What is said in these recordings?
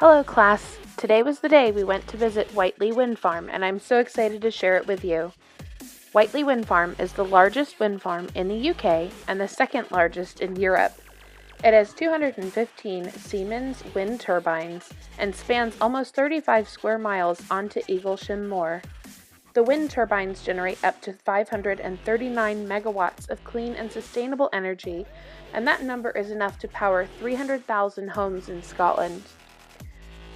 Hello class! Today was the day we went to visit Whitelee Wind Farm and I'm so excited to share it with you. Whitelee Wind Farm is the largest wind farm in the UK and the second largest in Europe. It has 215 Siemens wind turbines and spans almost 35 square miles onto Eaglesham Moor. The wind turbines generate up to 539 megawatts of clean and sustainable energy, and that number is enough to power 300,000 homes in Scotland.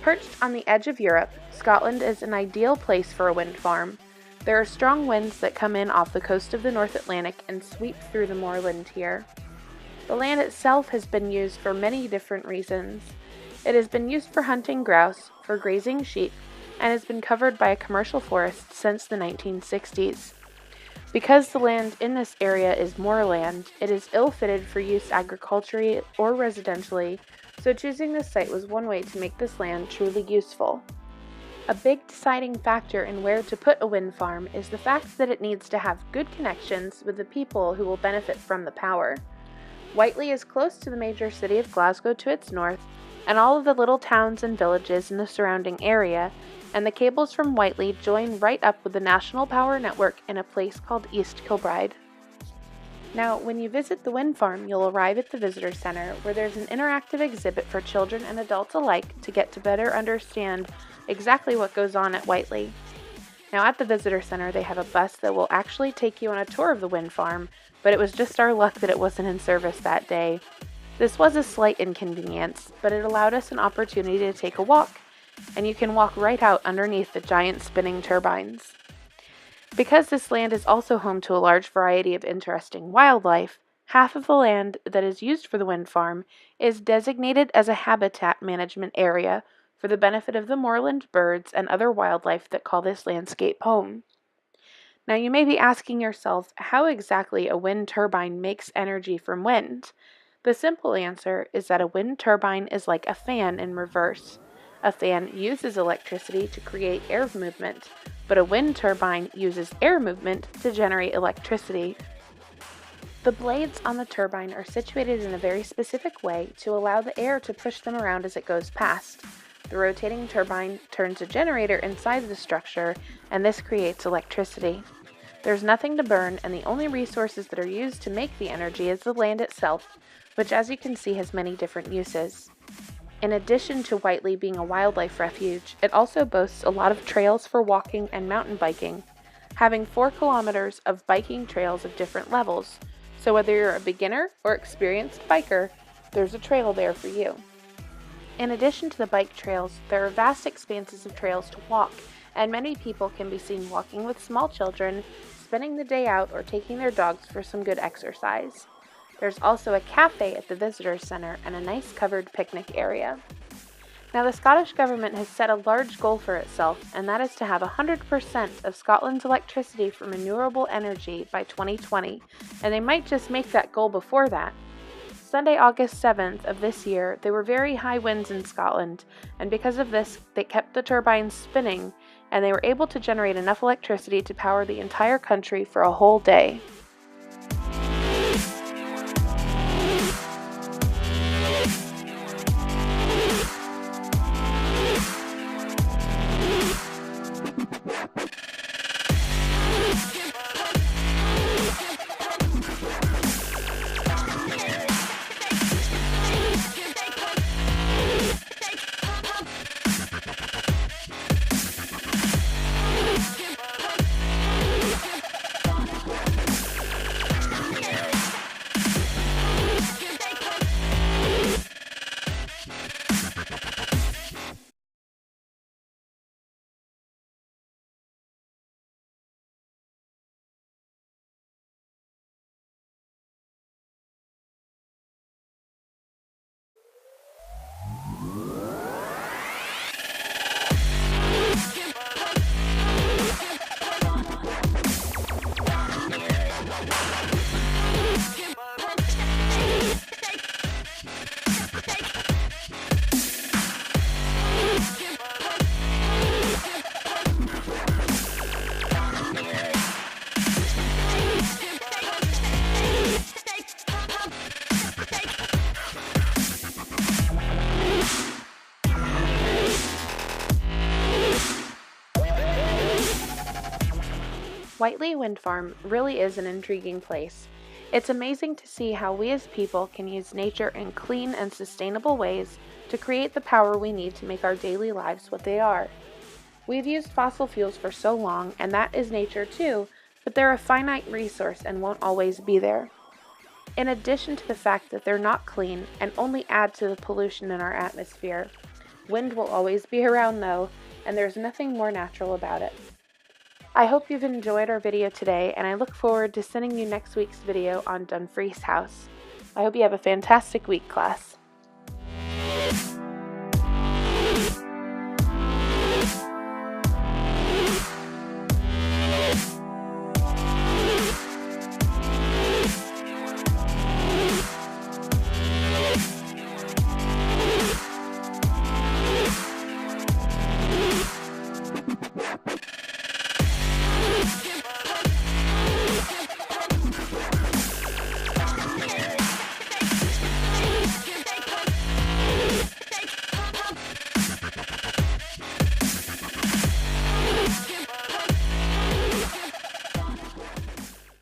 Perched on the edge of Europe, Scotland is an ideal place for a wind farm. There are strong winds that come in off the coast of the North Atlantic and sweep through the moorland here. The land itself has been used for many different reasons. It has been used for hunting grouse, for grazing sheep, and has been covered by a commercial forest since the 1960s. Because the land in this area is moorland, it is ill-fitted for use agriculturally or residentially, so choosing this site was one way to make this land truly useful. A big deciding factor in where to put a wind farm is the fact that it needs to have good connections with the people who will benefit from the power. Whitelee is close to the major city of Glasgow to its north, and all of the little towns and villages in the surrounding area, and the cables from Whitelee join right up with the national power network in a place called East Kilbride. Now, when you visit the wind farm, you'll arrive at the visitor center, where there's an interactive exhibit for children and adults alike to get to better understand exactly what goes on at Whitelee. Now, at the visitor center, they have a bus that will actually take you on a tour of the wind farm, but it was just our luck that it wasn't in service that day. This was a slight inconvenience, but it allowed us an opportunity to take a walk, and you can walk right out underneath the giant spinning turbines. Because this land is also home to a large variety of interesting wildlife, half of the land that is used for the wind farm is designated as a habitat management area for the benefit of the moorland birds and other wildlife that call this landscape home. Now you may be asking yourself how exactly a wind turbine makes energy from wind. The simple answer is that a wind turbine is like a fan in reverse. A fan uses electricity to create air movement, but a wind turbine uses air movement to generate electricity. The blades on the turbine are situated in a very specific way to allow the air to push them around as it goes past. The rotating turbine turns a generator inside the structure, and this creates electricity. There's nothing to burn, and the only resources that are used to make the energy is the land itself, which as you can see has many different uses. In addition to Whitelee being a wildlife refuge, it also boasts a lot of trails for walking and mountain biking, having 4 kilometers of biking trails of different levels, so whether you're a beginner or experienced biker, there's a trail there for you. In addition to the bike trails, there are vast expanses of trails to walk, and many people can be seen walking with small children, spending the day out, or taking their dogs for some good exercise. There's also a cafe at the Visitors Centre and a nice covered picnic area. Now, the Scottish Government has set a large goal for itself, and that is to have 100% of Scotland's electricity from renewable energy by 2020, and they might just make that goal before that. Sunday, August 7th of this year, there were very high winds in Scotland, and because of this, they kept the turbines spinning, and they were able to generate enough electricity to power the entire country for a whole day. Whitelee Wind Farm really is an intriguing place. It's amazing to see how we as people can use nature in clean and sustainable ways to create the power we need to make our daily lives what they are. We've used fossil fuels for so long, and that is nature too, but they're a finite resource and won't always be there. In addition to the fact that they're not clean and only add to the pollution in our atmosphere, wind will always be around though, and there's nothing more natural about it. I hope you've enjoyed our video today, and I look forward to sending you next week's video on Dumfries House. I hope you have a fantastic week, class.